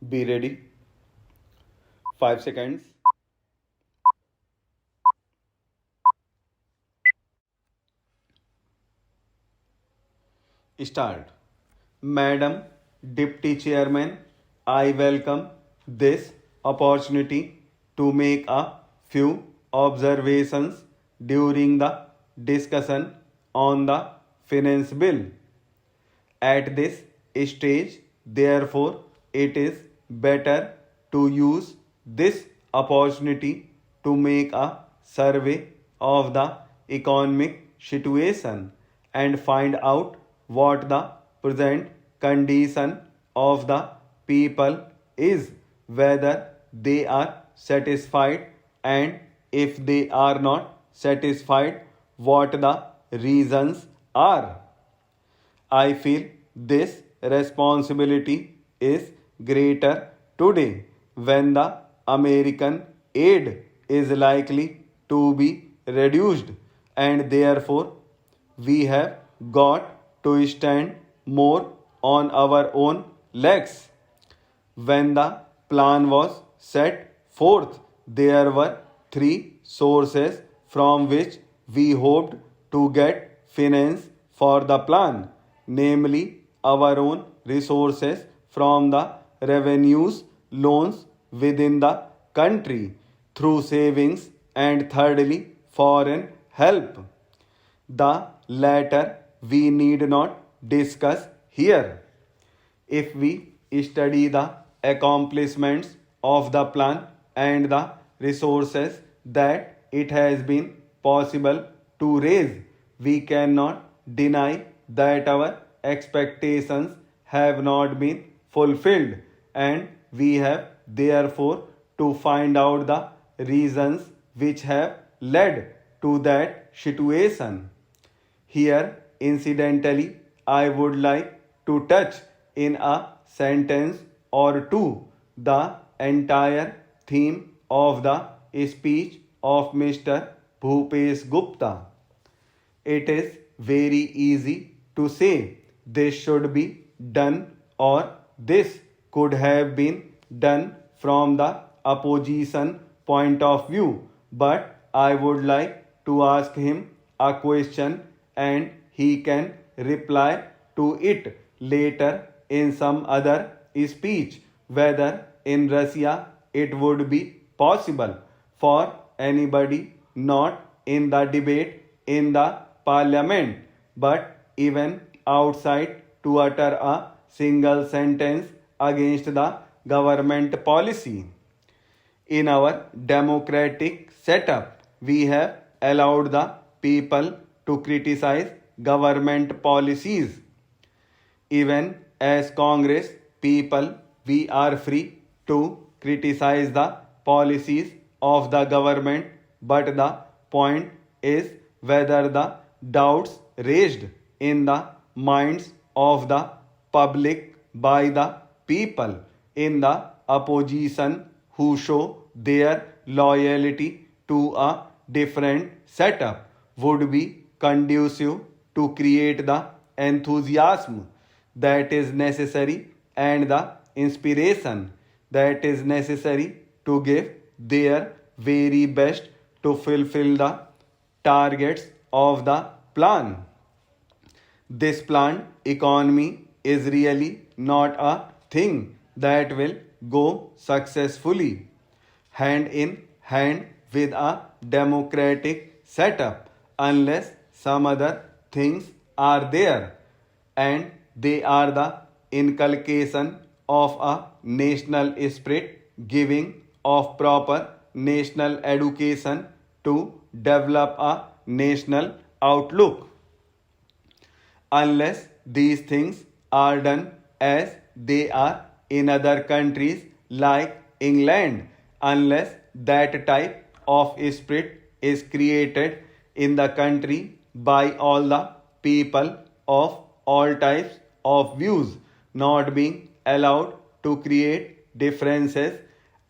Be ready. 5 seconds. Start. Madam Deputy Chairman, I welcome this opportunity to make a few observations during the discussion on the finance bill. At this stage, therefore, it is better to use this opportunity to make a survey of the economic situation and find out what the present condition of the people is, whether they are satisfied, and if they are not satisfied, what the reasons are. I feel this responsibility is greater today when the American aid is likely to be reduced, and therefore we have got to stand more on our own legs. When the plan was set forth, there were three sources from which we hoped to get finance for the plan, namely our own resources from the revenues, loans within the country through savings, and thirdly, foreign help. The latter we need not discuss here. If we study the accomplishments of the plan and the resources that it has been possible to raise, we cannot deny that our expectations have not been fulfilled, and we have therefore to find out the reasons which have led to that situation. Here, incidentally, I would like to touch in a sentence or two the entire theme of the speech of Mr. Bhupesh Gupta. It is very easy to say this should be done or this could have been done from the opposition point of view, but I would like to ask him a question and he can reply to it later in some other speech, whether in Russia it would be possible for anybody not in the debate in the parliament but even outside to utter a single sentence against the government policy. In our democratic setup, we have allowed the people to criticize government policies. Even as Congress people, we are free to criticize the policies of the government, but the point is whether the doubts raised in the minds of the public by the people in the opposition who show their loyalty to a different setup would be conducive to create the enthusiasm that is necessary and the inspiration that is necessary to give their very best to fulfill the targets of the plan. This planned economy is really not a thing that will go successfully hand in hand with a democratic setup unless some other things are there, and they are the inculcation of a national spirit, giving of proper national education to develop a national outlook. Unless these things are done as they are in other countries like England, unless that type of spirit is created in the country by all the people of all types of views, not being allowed to create differences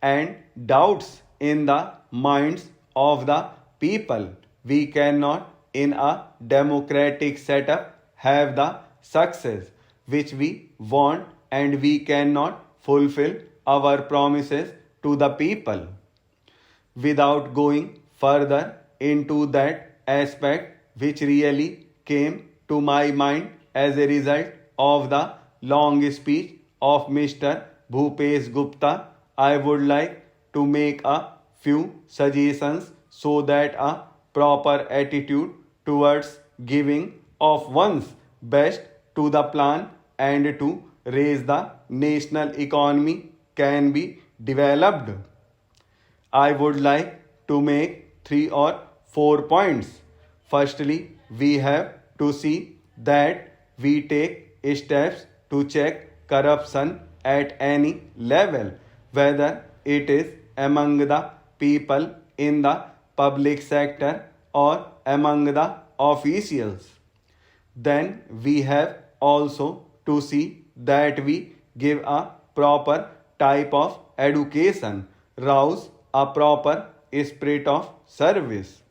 and doubts in the minds of the people, we cannot in a democratic setup have the success which we want, and we cannot fulfill our promises to the people. Without going further into that aspect which really came to my mind as a result of the long speech of Mr. Bhupesh Gupta, I would like to make a few suggestions so that a proper attitude towards giving of one's best to the plan and to raise the national economy can be developed. I would like to make 3 or 4 points. Firstly, we have to see that we take steps to check corruption at any level, whether it is among the people in the public sector or among the officials. Then we have also to see that we give a proper type of education, rouse a proper spirit of service.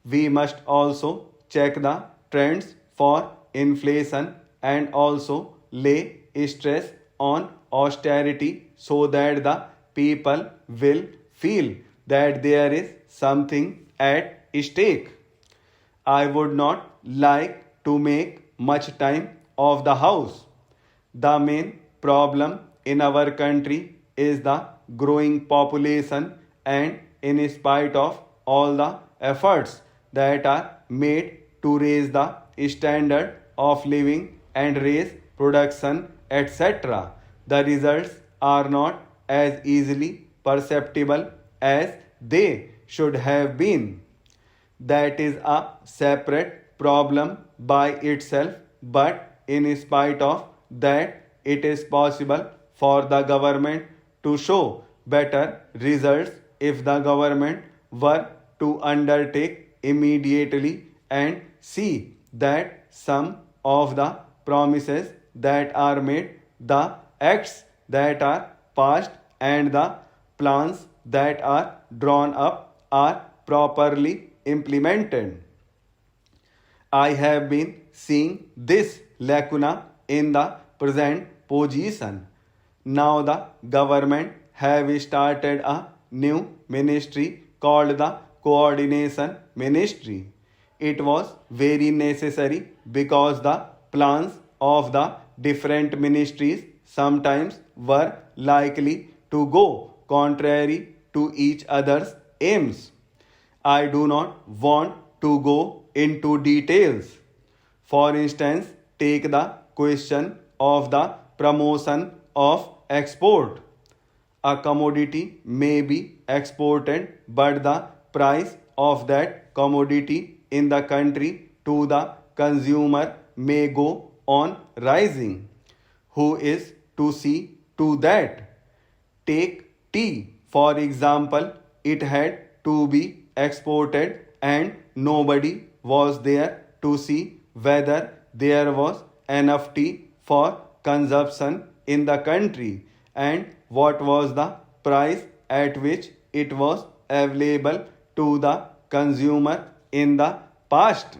We must also check the trends for inflation and also lay stress on austerity so that the people will feel that there is something at stake. I would not like to make much time of the house. The main problem in our country is the growing population, and in spite of all the efforts that are made to raise the standard of living and raise production, etc., the results are not as easily perceptible as they should have been. That is a separate problem by itself, but in spite of that, it is possible for the government to show better results if the government were to undertake immediately and see that some of the promises that are made, the acts that are passed, and the plans that are drawn up are properly implemented. I have been seeing this lacuna in the present position. Now the government have started a new ministry called the Coordination Ministry. It was very necessary because the plans of the different ministries sometimes were likely to go contrary to each other's aims. I do not want to go into details. For instance, take the question of the promotion of export. A commodity may be exported, but the price of that commodity in the country to the consumer may go on rising. Who is to see to that? Take tea, for example, it had to be exported and nobody was there to see whether there was enough tea for consumption in the country and what was the price at which it was available to the consumer in the past.